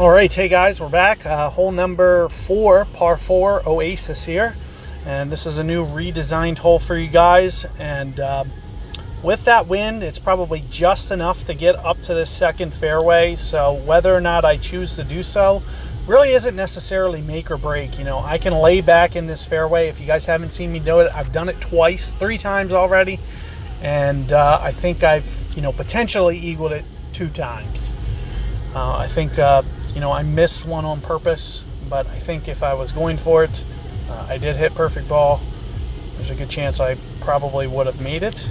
All right, hey guys, we're back. Hole number 4, par 4, Oasis here. And this is a new redesigned hole for you guys. And with that wind, it's probably just enough to get up to the second fairway. So whether or not I choose to do so really isn't necessarily make or break. You know, I can lay back in this fairway. If you guys haven't seen me do it, I've done it twice, 3 times already. And I think I've, potentially equaled it 2 times. I think, I missed one on purpose, but I think if I was going for it, I did hit perfect ball. There's a good chance I probably would have made it.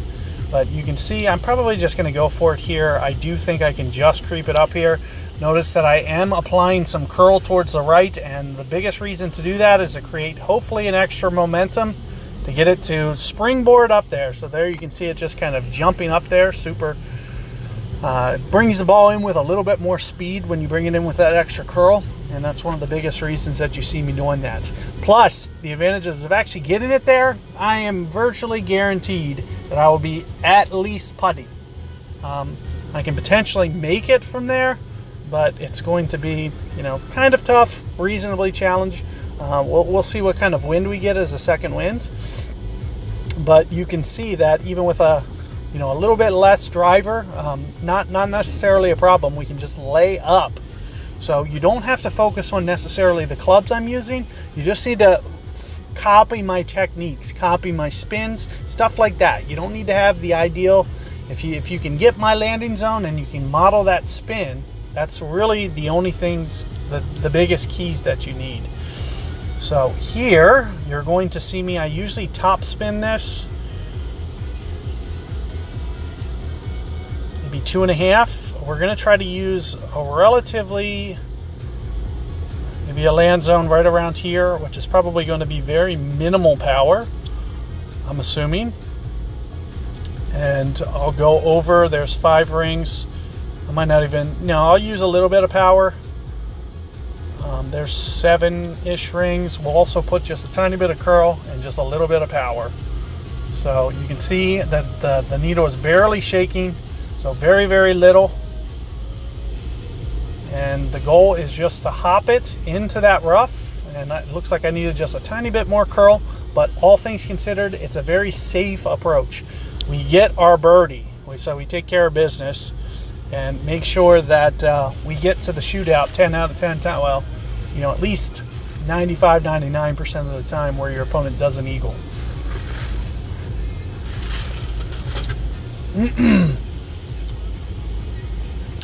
But you can see I'm probably just going to go for it here. I do think I can just creep it up here. Notice that I am applying some curl towards the right, and the biggest reason to do that is to create hopefully an extra momentum to get it to springboard up there. So there you can see it just kind of jumping up there. Super. It brings the ball in with a little bit more speed when you bring it in with that extra curl, and that's one of the biggest reasons that you see me doing that. Plus, the advantages of actually getting it there, I am virtually guaranteed that I will be at least putting. I can potentially make it from there, but it's going to be, kind of tough, reasonably challenged. We'll see what kind of wind we get as a second wind. But you can see that even with a little bit less driver, not necessarily a problem. We can just lay up. So you don't have to focus on necessarily the clubs I'm using. You just need to copy my techniques, copy my spins, stuff like that. You don't need to have the ideal. If you can get my landing zone and you can model that spin, that's really the only things, the biggest keys that you need. So here, you're going to see me, I usually top spin this. Maybe 2.5. We're going to try to use a relatively, maybe a land zone right around here, which is probably going to be very minimal power, I'm assuming. And I'll go over, there's 5 rings. I might not even, I'll use a little bit of power. There's 7-ish rings. We'll also put just a tiny bit of curl and just a little bit of power. So you can see that the needle is barely shaking. So very, very little. And the goal is just to hop it into that rough. And it looks like I needed just a tiny bit more curl. But all things considered, it's a very safe approach. We get our birdie. So we take care of business and make sure that we get to the shootout 10 out of 10 times. Well, at least 95, 99% of the time where your opponent doesn't eagle.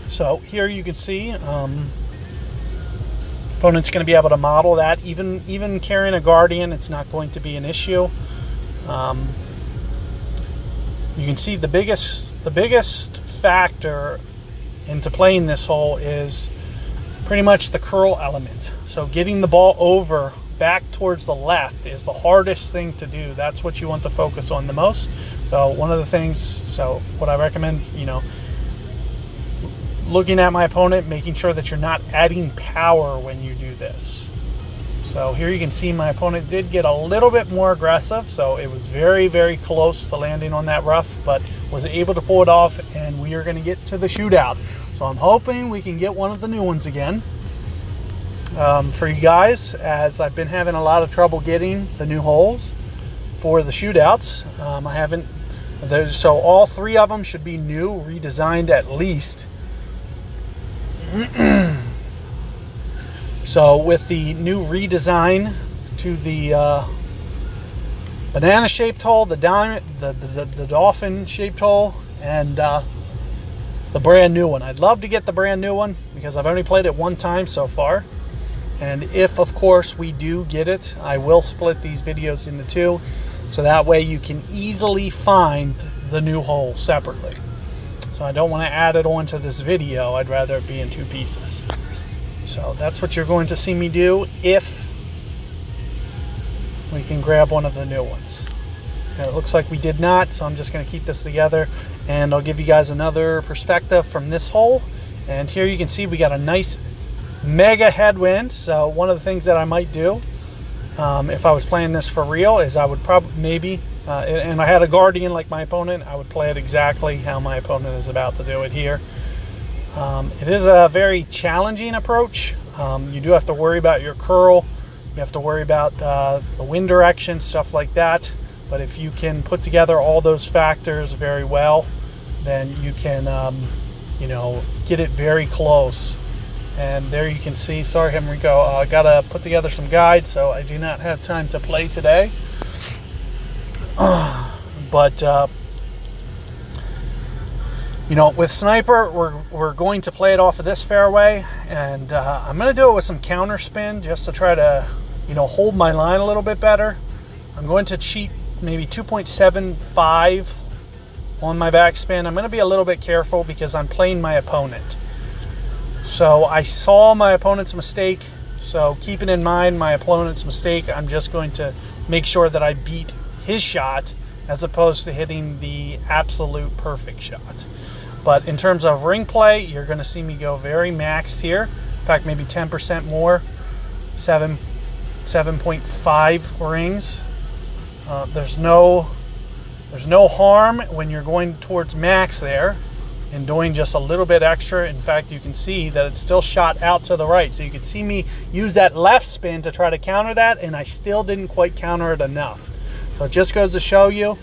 So here you can see opponent's going to be able to model that. Even carrying a guardian, it's not going to be an issue. You can see the biggest factor into playing this hole is pretty much the curl element. So getting the ball over back towards the left is the hardest thing to do. That's what you want to focus on the most. So one of the things, so what I recommend, looking at my opponent, making sure that you're not adding power when you do this. So here you can see my opponent did get a little bit more aggressive, so it was very, very close to landing on that rough, but was able to pull it off, and we are going to get to the shootout. So I'm hoping we can get one of the new ones again. For you guys, as I've been having a lot of trouble getting the new holes for the shootouts. I haven't, so all 3 of them should be new, redesigned at least. So with the new redesign to the banana shaped hole, the diamond, the dolphin shaped hole, and the brand new one. I'd love to get the brand new one because I've only played it 1 time so far. And if, of course, we do get it, I will split these videos into 2, so that way you can easily find the new hole separately. So I don't want to add it onto this video. I'd rather it be in 2 pieces. So that's what you're going to see me do if we can grab one of the new ones. And it looks like we did not, so I'm just going to keep this together, and I'll give you guys another perspective from this hole. And here you can see we got a nice mega headwind. So one of the things that I might do if I was playing this for real is I would probably and I had a guardian like my opponent, I would play it exactly how my opponent is about to do it here. It is a very challenging approach. You do have to worry about your curl. You have to worry about the wind direction, stuff like that. But if you can put together all those factors very well, then you can, get it very close. And there you can see, sorry Henrico, I gotta put together some guides, so I do not have time to play today. But with sniper, we're going to play it off of this fairway, and I'm going to do it with some counter spin just to try to, hold my line a little bit better. I'm going to cheat maybe 2.75 on my backspin. I'm going to be a little bit careful because I'm playing my opponent. So I saw my opponent's mistake, so keeping in mind my opponent's mistake, I'm just going to make sure that I beat his shot as opposed to hitting the absolute perfect shot. But in terms of ring play, you're going to see me go very maxed here. In fact, maybe 10% more, 7.5 rings. There's no harm when you're going towards max there and doing just a little bit extra. In fact, you can see that it's still shot out to the right. So you can see me use that left spin to try to counter that, and I still didn't quite counter it enough. So it just goes to show you,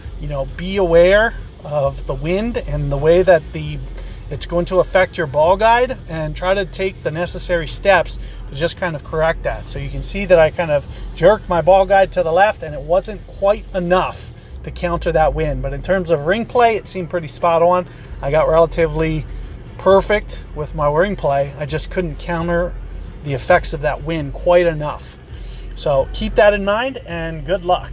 be aware of the wind and the way that it's going to affect your ball guide, and try to take the necessary steps to just kind of correct that. So you can see that I kind of jerked my ball guide to the left, and it wasn't quite enough to counter that wind. But in terms of ring play, it seemed pretty spot on. I got relatively perfect with my ring play. I just couldn't counter the effects of that wind quite enough. So keep that in mind, and good luck.